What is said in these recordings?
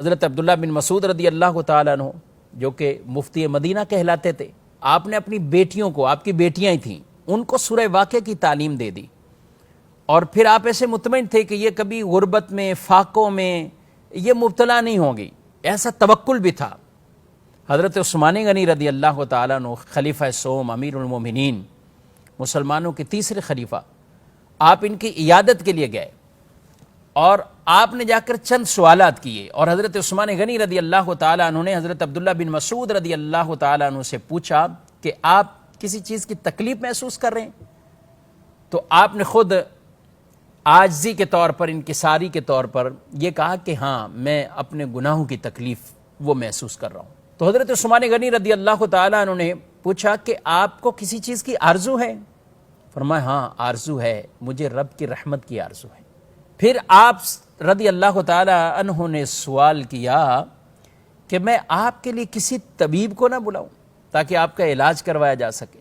حضرت عبداللہ بن مسعود رضی اللہ تعالیٰ عنہ جو کہ مفتی مدینہ کہلاتے تھے، آپ نے اپنی بیٹیوں کو، آپ کی بیٹیاں ہی تھیں، ان کو سورہ واقعہ کی تعلیم دے دی، اور پھر آپ ایسے مطمئن تھے کہ یہ کبھی غربت میں، فاقوں میں یہ مبتلا نہیں ہوں گی، ایسا توکل بھی تھا۔ حضرت عثمان غنی رضی اللہ تعالیٰ عنہ خلیفہ سوم، امیر المومنین، مسلمانوں کے تیسرے خلیفہ، آپ ان کی عیادت کے لیے گئے اور آپ نے جا کر چند سوالات کیے، اور حضرت عثمان غنی رضی اللہ تعالیٰ عنہ نے حضرت عبداللہ بن مسعود رضی اللہ تعالیٰ عنہ سے پوچھا کہ آپ کسی چیز کی تکلیف محسوس کر رہے ہیں؟ تو آپ نے خود عاجزی کے طور پر، انکساری کے طور پر یہ کہا کہ ہاں، میں اپنے گناہوں کی تکلیف وہ محسوس کر رہا ہوں۔ تو حضرت عثمان غنی رضی اللہ تعالیٰ عنہ نے پوچھا کہ آپ کو کسی چیز کی آرزو ہے؟ فرمایا ہاں، آرزو ہے، مجھے رب کی رحمت کی آرزو ہے۔ پھر آپ رضی اللہ تعالی عنہ نے سوال کیا کہ میں آپ کے لیے کسی طبیب کو نہ بلاؤں تاکہ آپ کا علاج کروایا جا سکے؟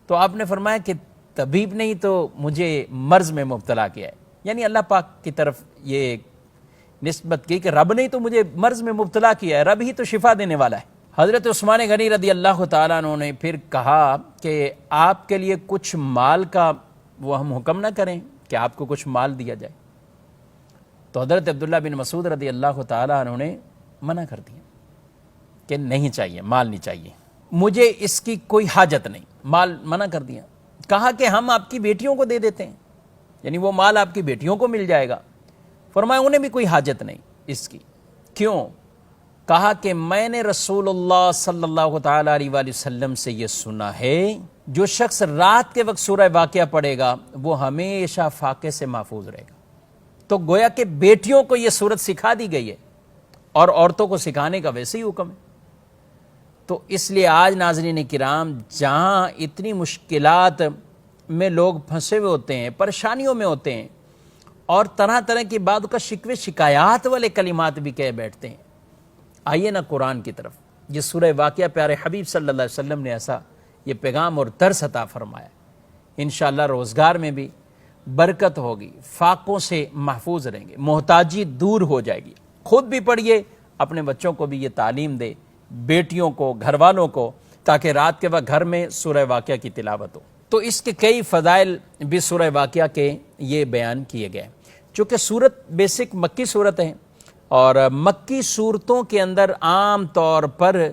تو آپ نے فرمایا کہ طبیب نہیں تو مجھے مرض میں مبتلا کیا ہے، یعنی اللہ پاک کی طرف یہ نسبت کی کہ رب نہیں تو مجھے مرض میں مبتلا کیا ہے، رب ہی تو شفا دینے والا ہے۔ حضرت عثمان غنی رضی اللہ تعالیٰ عنہ نے پھر کہا کہ آپ کے لیے کچھ مال کا وہ ہم حکم نہ کریں کہ آپ کو کچھ مال دیا جائے؟ تو حضرت عبداللہ بن مسعود رضی اللہ تعالیٰ عنہ نے منع کر دیا کہ نہیں چاہیے، مال نہیں چاہیے، مجھے اس کی کوئی حاجت نہیں، مال منع کر دیا۔ کہا کہ ہم آپ کی بیٹیوں کو دے دیتے ہیں، یعنی وہ مال آپ کی بیٹیوں کو مل جائے گا۔ فرمایا انہیں بھی کوئی حاجت نہیں اس کی۔ کیوں؟ کہا کہ میں نے رسول اللہ صلی اللہ تعالیٰ علیہ وآلہ وسلم سے یہ سنا ہے، جو شخص رات کے وقت سورہ واقعہ پڑھے گا وہ ہمیشہ فاقے سے محفوظ رہے گا۔ تو گویا کہ بیٹیوں کو یہ صورت سکھا دی گئی ہے، اور عورتوں کو سکھانے کا ویسے ہی حکم ہے۔ تو اس لیے آج ناظرین کرام، جہاں اتنی مشکلات میں لوگ پھنسے ہوئے ہوتے ہیں، پریشانیوں میں ہوتے ہیں، اور طرح طرح کی بعد کا شکوے شکایات والے کلمات بھی کہہ بیٹھتے ہیں، آئیے نا قرآن کی طرف۔ یہ سورہ واقعہ پیارے حبیب صلی اللہ علیہ وسلم نے ایسا یہ پیغام اور درس عطا فرمایا، انشاءاللہ روزگار میں بھی برکت ہوگی، فاقوں سے محفوظ رہیں گے، محتاجی دور ہو جائے گی۔ خود بھی پڑھیے، اپنے بچوں کو بھی یہ تعلیم دے، بیٹیوں کو، گھر والوں کو، تاکہ رات کے وقت گھر میں سورہ واقعہ کی تلاوت ہو۔ تو اس کے کئی فضائل بھی سورہ واقعہ کے یہ بیان کیے گئے۔ چونکہ سورت بیسک مکی صورت ہے، اور مکی صورتوں کے اندر عام طور پر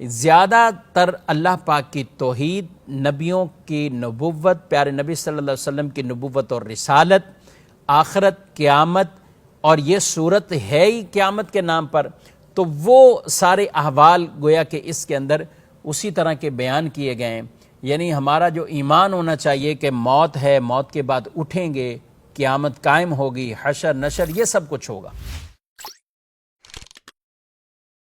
زیادہ تر اللہ پاک کی توحید، نبیوں کی نبوت، پیارے نبی صلی اللہ علیہ وسلم کی نبوت اور رسالت، آخرت، قیامت، اور یہ صورت ہے ہی قیامت کے نام پر، تو وہ سارے احوال گویا کہ اس کے اندر اسی طرح کے بیان کیے گئے ہیں۔ یعنی ہمارا جو ایمان ہونا چاہیے کہ موت ہے، موت کے بعد اٹھیں گے، قیامت قائم ہوگی، حشر نشر، یہ سب کچھ ہوگا۔